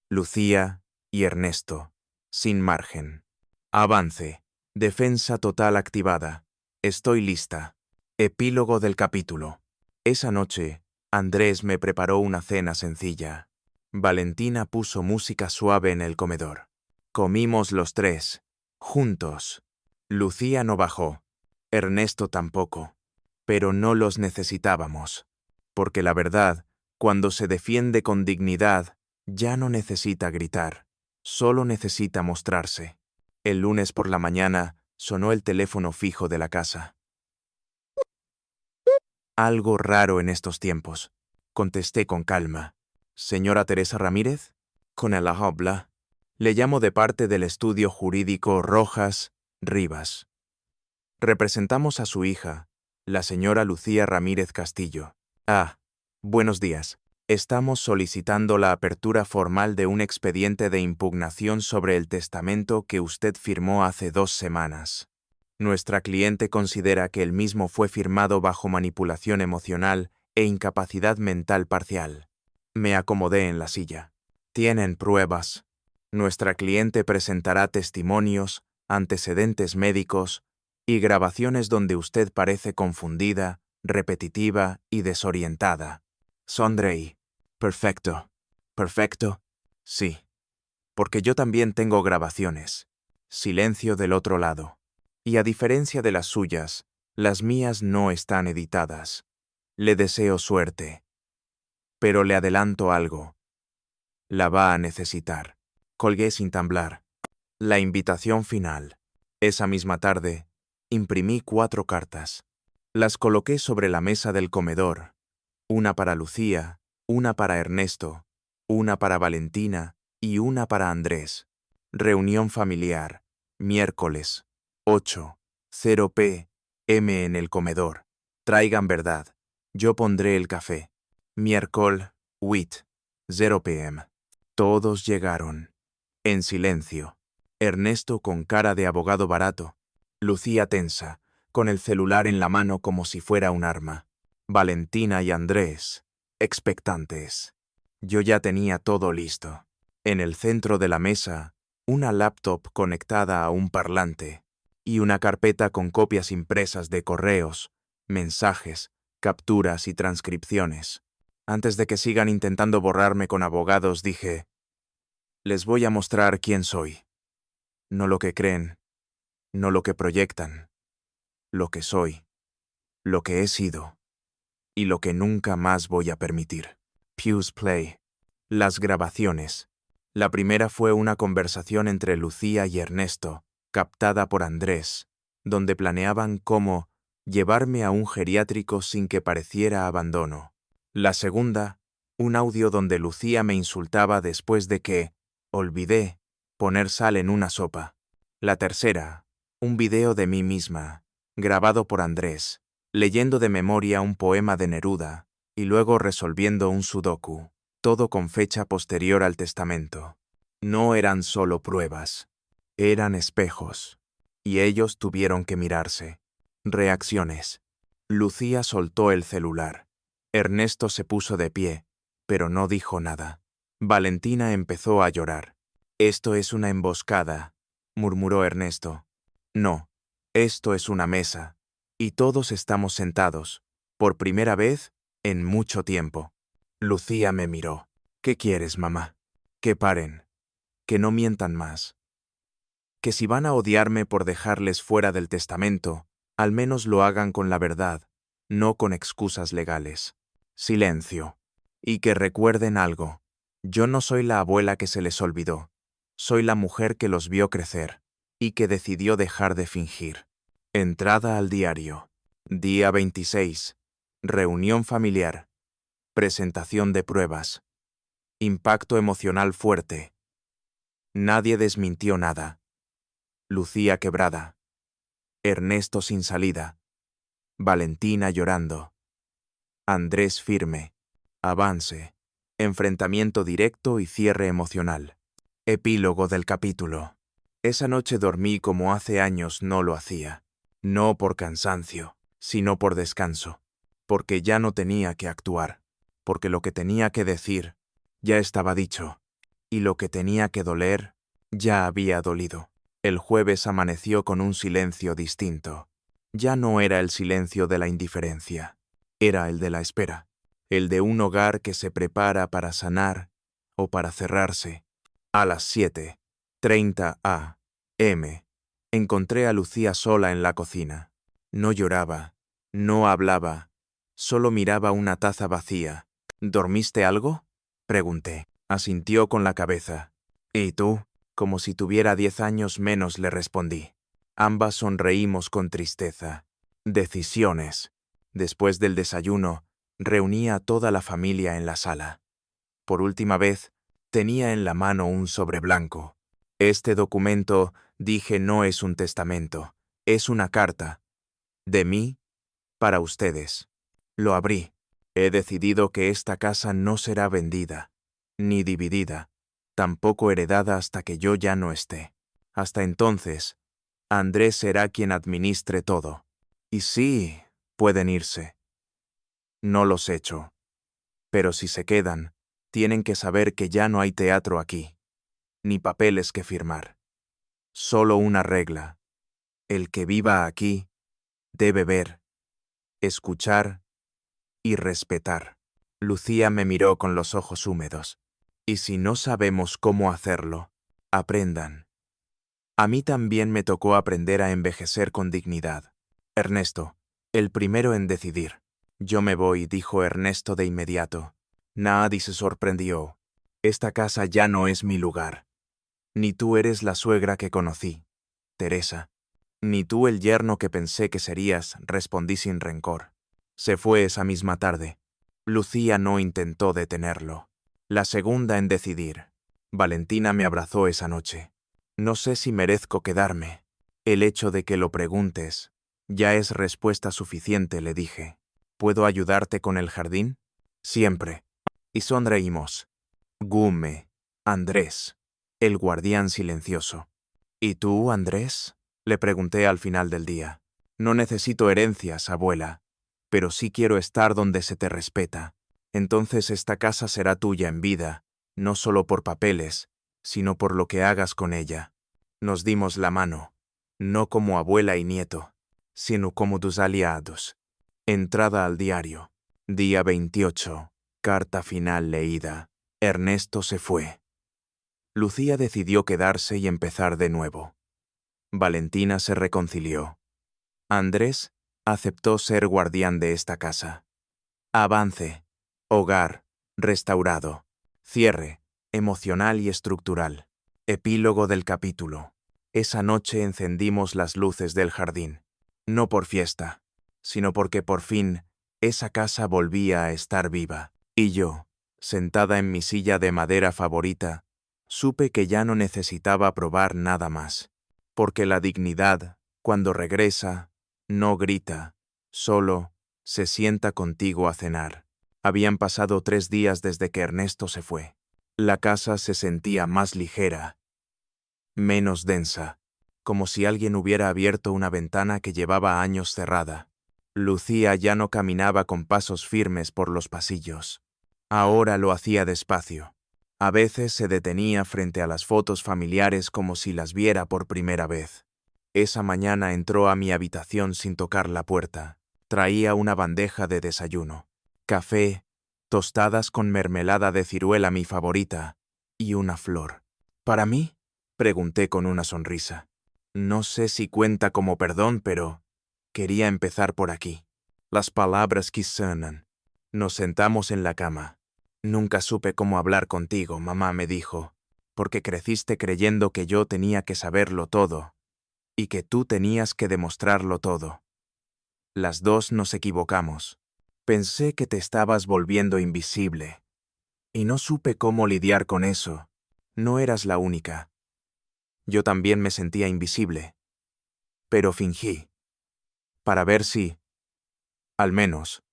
[SPEAKER 1] Lucía y Ernesto, sin margen. Avance. Defensa total activada. Estoy lista. Epílogo del capítulo. Esa noche, Andrés me preparó una cena sencilla. Valentina puso música suave en el comedor. Comimos los tres, juntos. Lucía no bajó. Ernesto tampoco. Pero no los necesitábamos. Porque la verdad, cuando se defiende con dignidad, ya no necesita gritar. Solo necesita mostrarse. El lunes por la mañana sonó el teléfono fijo de la casa. Algo raro en estos tiempos. Contesté con calma. ¿Señora Teresa Ramírez? Con el habla. Le llamo de parte del estudio jurídico Rojas Rivas. Representamos a su hija, la señora Lucía Ramírez Castillo. Buenos días. Estamos solicitando la apertura formal de un expediente de impugnación sobre el testamento que usted firmó hace 2 semanas. Nuestra cliente considera que el mismo fue firmado bajo manipulación emocional e incapacidad mental parcial. Me acomodé en la silla. ¿Tienen pruebas? Nuestra cliente presentará testimonios, antecedentes médicos y grabaciones donde usted parece confundida, repetitiva y desorientada. Sonreí. Perfecto. ¿Perfecto? Sí. Porque yo también tengo grabaciones. Silencio del otro lado. Y a diferencia de las suyas, las mías no están editadas. Le deseo suerte. Pero le adelanto algo. La va a necesitar. Colgué sin temblar. La invitación final. Esa misma tarde, imprimí 4 cartas. Las coloqué sobre la mesa del comedor. Una para Lucía, una para Ernesto, una para Valentina y una para Andrés. Reunión familiar. Miércoles. 8:0 p.m. en el comedor. Traigan verdad. Yo pondré el café. Miércoles. 8:0 p.m. Todos llegaron. En silencio. Ernesto con cara de abogado barato. Lucía tensa, con el celular en la mano como si fuera un arma. Valentina y Andrés, expectantes. Yo ya tenía todo listo. En el centro de la mesa, una laptop conectada a un parlante y una carpeta con copias impresas de correos, mensajes, capturas y transcripciones. Antes de que sigan intentando borrarme con abogados, dije, les voy a mostrar quién soy. No lo que creen, no lo que proyectan, lo que soy, lo que he sido y lo que nunca más voy a permitir. Fuse Play. Las grabaciones. La primera fue una conversación entre Lucía y Ernesto, captada por Andrés, donde planeaban cómo llevarme a un geriátrico sin que pareciera abandono. La segunda, un audio donde Lucía me insultaba después de que, olvidé, poner sal en una sopa. La tercera, un video de mí misma, grabado por Andrés, leyendo de memoria un poema de Neruda y luego resolviendo un sudoku, todo con fecha posterior al testamento. No eran solo pruebas, eran espejos, y ellos tuvieron que mirarse. Reacciones. Lucía soltó el celular. Ernesto se puso de pie, pero no dijo nada. Valentina empezó a llorar. Esto es una emboscada, murmuró Ernesto. No, esto es una mesa, y todos estamos sentados, por primera vez en mucho tiempo. Lucía me miró. ¿Qué quieres, mamá? Que paren, que no mientan más. Que si van a odiarme por dejarles fuera del testamento, al menos lo hagan con la verdad, no con excusas legales. Silencio. Y que recuerden algo. Yo no soy la abuela que se les olvidó. Soy la mujer que los vio crecer y que decidió dejar de fingir. Entrada al diario. Día 26. Reunión familiar. Presentación de pruebas. Impacto emocional fuerte. Nadie desmintió nada. Lucía quebrada. Ernesto sin salida. Valentina llorando. Andrés firme. Avance. Enfrentamiento directo y cierre emocional. Epílogo del capítulo. Esa noche dormí como hace años no lo hacía. No por cansancio, sino por descanso. Porque ya no tenía que actuar. Porque lo que tenía que decir ya estaba dicho. Y lo que tenía que doler ya había dolido. El jueves amaneció con un silencio distinto. Ya no era el silencio de la indiferencia. Era el de la espera. El de un hogar que se prepara para sanar o para cerrarse. A las 7:30 a.m. encontré a Lucía sola en la cocina. No lloraba, no hablaba, solo miraba una taza vacía. ¿Dormiste algo?, pregunté. Asintió con la cabeza. ¿Y tú? Como si tuviera 10 años menos, le respondí. Ambas sonreímos con tristeza. Decisiones. Después del desayuno, reuní a toda la familia en la sala. Por última vez, tenía en la mano un sobre blanco. Este documento, dije, no es un testamento, es una carta. De mí, para ustedes. Lo abrí. He decidido que esta casa no será vendida, ni dividida, tampoco heredada hasta que yo ya no esté. Hasta entonces, Andrés será quien administre todo. Y sí, pueden irse. No los echo. Pero si se quedan, tienen que saber que ya no hay teatro aquí, ni papeles que firmar. Solo una regla. El que viva aquí debe ver, escuchar y respetar. Lucía me miró con los ojos húmedos. Y si no sabemos cómo hacerlo, aprendan. A mí también me tocó aprender a envejecer con dignidad. Ernesto, el primero en decidir. Yo me voy, dijo Ernesto de inmediato. Nadie se sorprendió. Esta casa ya no es mi lugar. Ni tú eres la suegra que conocí, Teresa. Ni tú el yerno que pensé que serías, respondí sin rencor. Se fue esa misma tarde. Lucía no intentó detenerlo. La segunda en decidir. Valentina me abrazó esa noche. No sé si merezco quedarme. El hecho de que lo preguntes ya es respuesta suficiente, le dije. ¿Puedo ayudarte con el jardín? Siempre. Y sonreímos. Gume. Andrés. El guardián silencioso. ¿Y tú, Andrés?, le pregunté al final del día. No necesito herencias, abuela, pero sí quiero estar donde se te respeta. Entonces esta casa será tuya en vida, no solo por papeles, sino por lo que hagas con ella. Nos dimos la mano, no como abuela y nieto, sino como tus aliados. Entrada al diario. Día 28. Carta final leída. Ernesto se fue. Lucía decidió quedarse y empezar de nuevo. Valentina se reconcilió. Andrés aceptó ser guardián de esta casa. Avance. Hogar. Restaurado. Cierre. Emocional y estructural. Epílogo del capítulo. Esa noche encendimos las luces del jardín. No por fiesta, sino porque por fin esa casa volvía a estar viva. Y yo, sentada en mi silla de madera favorita, supe que ya no necesitaba probar nada más. Porque la dignidad, cuando regresa, no grita, solo se sienta contigo a cenar. Habían pasado 3 días desde que Ernesto se fue. La casa se sentía más ligera, menos densa, como si alguien hubiera abierto una ventana que llevaba años cerrada. Lucía ya no caminaba con pasos firmes por los pasillos. Ahora lo hacía despacio. A veces se detenía frente a las fotos familiares como si las viera por primera vez. Esa mañana entró a mi habitación sin tocar la puerta. Traía una bandeja de desayuno. Café, tostadas con mermelada de ciruela mi favorita, y una flor. ¿Para mí?, pregunté con una sonrisa. No sé si cuenta como perdón, pero quería empezar por aquí. Las palabras que suenan. Nos sentamos en la cama. Nunca supe cómo hablar contigo, mamá me dijo, porque creciste creyendo que yo tenía que saberlo todo, y que tú tenías que demostrarlo todo. Las dos nos equivocamos. Pensé que te estabas volviendo invisible, y no supe cómo lidiar con eso. No eras la única. Yo también me sentía invisible, pero fingí, para ver si, al menos,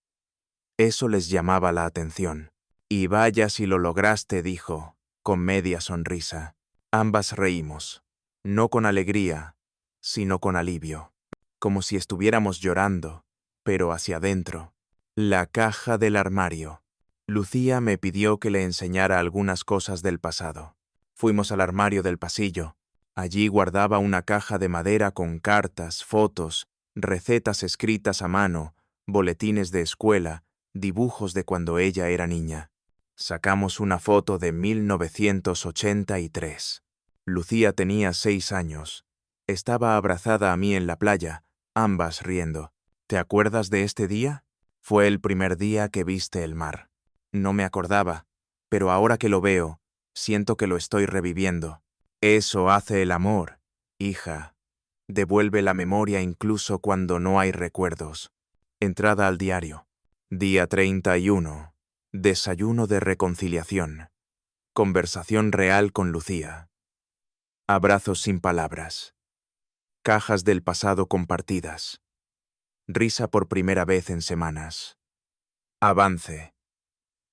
[SPEAKER 1] eso les llamaba la atención. Y vaya si lo lograste, dijo, con media sonrisa. Ambas reímos, no con alegría, sino con alivio, como si estuviéramos llorando, pero hacia adentro. La caja del armario. Lucía me pidió que le enseñara algunas cosas del pasado. Fuimos al armario del pasillo. Allí guardaba una caja de madera con cartas, fotos, recetas escritas a mano, boletines de escuela, dibujos de cuando ella era niña. Sacamos una foto de 1983. Lucía tenía 6 años. Estaba abrazada a mí en la playa, ambas riendo. ¿Te acuerdas de este día? Fue el primer día que viste el mar. No me acordaba, pero ahora que lo veo, siento que lo estoy reviviendo. Eso hace el amor, hija. Devuelve la memoria incluso cuando no hay recuerdos. Entrada al diario. Día 31. Desayuno de reconciliación. Conversación real con Lucía. Abrazos sin palabras. Cajas del pasado compartidas. Risa por primera vez en semanas. Avance.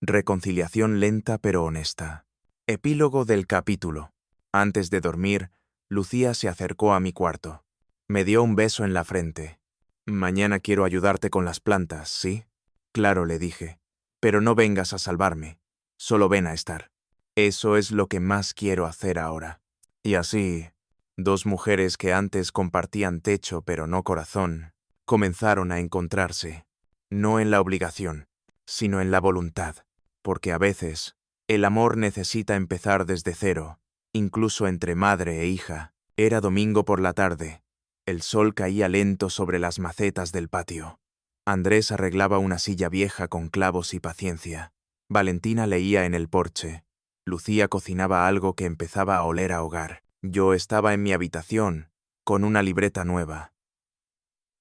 [SPEAKER 1] Reconciliación lenta pero honesta. Epílogo del capítulo. Antes de dormir, Lucía se acercó a mi cuarto. Me dio un beso en la frente. Mañana quiero ayudarte con las plantas, ¿sí? Claro, le dije. Pero no vengas a salvarme. Solo ven a estar. Eso es lo que más quiero hacer ahora. Y así, 2 mujeres que antes compartían techo pero no corazón, comenzaron a encontrarse. No en la obligación, sino en la voluntad. Porque a veces, el amor necesita empezar desde cero, incluso entre madre e hija. Era domingo por la tarde. El sol caía lento sobre las macetas del patio. Andrés arreglaba una silla vieja con clavos y paciencia. Valentina leía en el porche. Lucía cocinaba algo que empezaba a oler a hogar. Yo estaba en mi habitación, con una libreta nueva.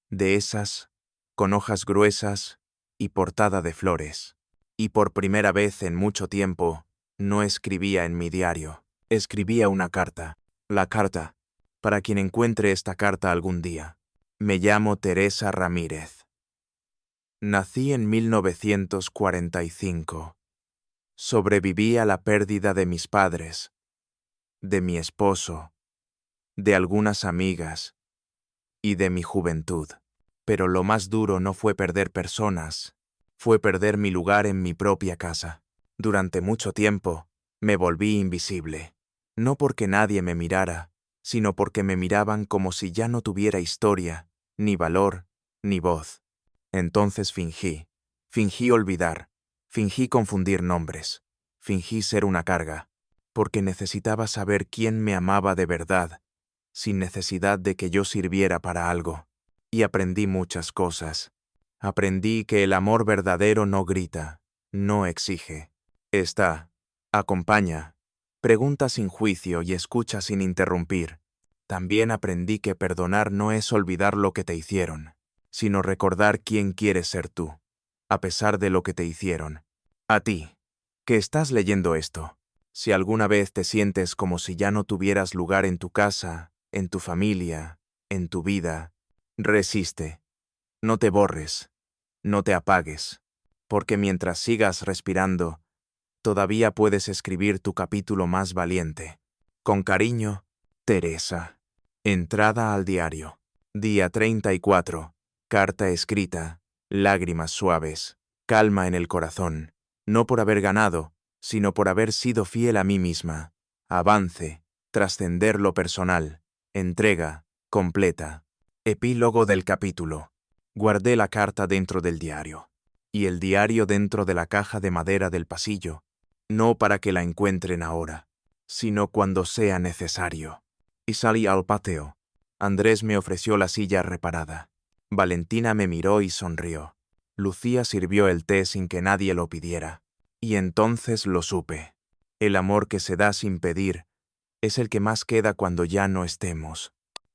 [SPEAKER 1] De esas, con hojas gruesas y portada de flores. Y por primera vez en mucho tiempo, no escribía en mi diario. Escribía una carta. La carta. Para quien encuentre esta carta algún día. Me llamo Teresa Ramírez. Nací en 1945. Sobreviví a la pérdida de mis padres, de mi esposo, de algunas amigas y de mi juventud. Pero lo más duro no fue perder personas, Fue perder mi lugar en mi propia casa. Durante mucho tiempo, me volví invisible. No porque nadie me mirara, sino porque me miraban como si ya no tuviera historia, ni valor, ni voz. Entonces fingí olvidar, fingí confundir nombres, fingí ser una carga, porque necesitaba saber quién me amaba de verdad, sin necesidad de que yo sirviera para algo. Y aprendí muchas cosas. Aprendí que el amor verdadero no grita, no exige. Acompaña, pregunta sin juicio y escucha sin interrumpir. También aprendí que perdonar no es olvidar lo que te hicieron, sino recordar quién quieres ser tú, a pesar de lo que te hicieron. A ti, que estás leyendo esto, si alguna vez te sientes como si ya no tuvieras lugar en tu casa, en tu familia, en tu vida, resiste. No te borres, no te apagues, porque mientras sigas respirando, todavía puedes escribir tu capítulo más valiente. Con cariño, Teresa. Entrada al diario. Día 34. Carta escrita. Lágrimas suaves. Calma en el corazón. No por haber ganado, sino por haber sido fiel a mí misma. Avance. Trascender lo personal. Entrega. Completa. Epílogo del capítulo. Guardé la carta dentro del diario. Y el diario dentro de la caja de madera del pasillo. No para que la encuentren ahora, sino cuando sea necesario. Y salí al patio. Andrés me ofreció la silla reparada. Valentina me miró y sonrió. Lucía sirvió el té sin que nadie lo pidiera. Y entonces lo supe. El amor que se da sin pedir es el que más queda cuando ya no estemos.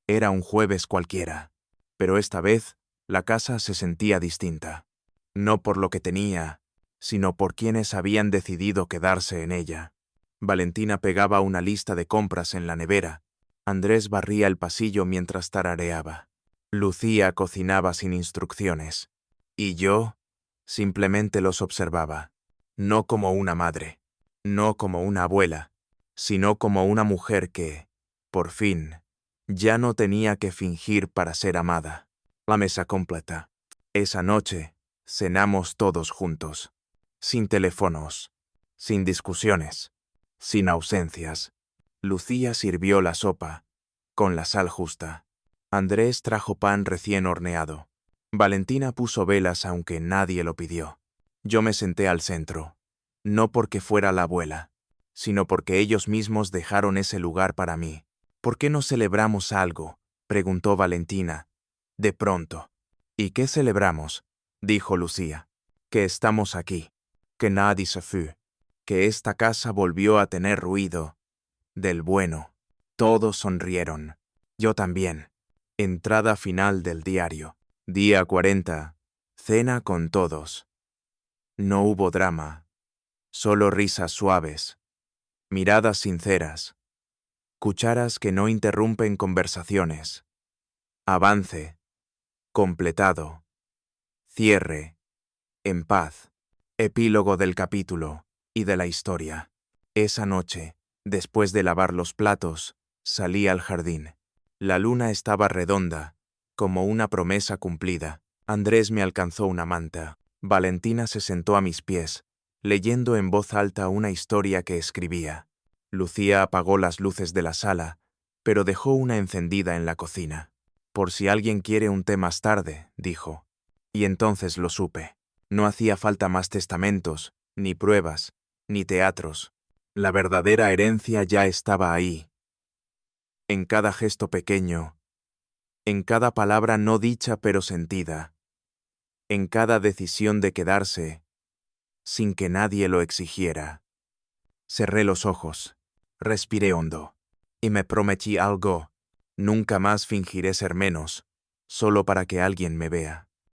[SPEAKER 1] Era un jueves cualquiera, pero esta vez la casa se sentía distinta. No por lo que tenía, sino por quienes habían decidido quedarse en ella. Valentina pegaba una lista de compras en la nevera. Andrés barría el pasillo mientras tarareaba. Lucía cocinaba sin instrucciones. Y yo simplemente los observaba. No como una madre, no como una abuela, sino como una mujer que, por fin, ya no tenía que fingir para ser amada. La mesa completa. Esa noche, cenamos todos juntos. Sin teléfonos, sin discusiones, sin ausencias. Lucía sirvió la sopa, con la sal justa. Andrés trajo pan recién horneado. Valentina puso velas aunque nadie lo pidió. Yo me senté al centro, no porque fuera la abuela, sino porque ellos mismos dejaron ese lugar para mí. ¿Por qué no celebramos algo?, preguntó Valentina, de pronto. ¿Y qué celebramos?, dijo Lucía. Que estamos aquí, que nadie se fue, que esta casa volvió a tener ruido, del bueno. Todos sonrieron. Yo también. Entrada final del diario. Día 40. Cena con todos. No hubo drama, solo risas suaves, miradas sinceras, cucharas que no interrumpen conversaciones. Avance, completado, cierre, en paz. Epílogo del capítulo y de la historia. Esa noche, después de lavar los platos, salí al jardín. La luna estaba redonda, como una promesa cumplida. Andrés me alcanzó una manta. Valentina se sentó a mis pies, leyendo en voz alta una historia que escribía. Lucía apagó las luces de la sala, pero dejó una encendida en la cocina. Por si alguien quiere un té más tarde, dijo. Y entonces lo supe. No hacía falta más testamentos, ni pruebas, ni teatros. La verdadera herencia ya estaba ahí. En cada gesto pequeño, en cada palabra no dicha pero sentida, en cada decisión de quedarse, sin que nadie lo exigiera. Cerré los ojos, respiré hondo, y me prometí algo: nunca más fingiré ser menos, solo para que alguien me vea.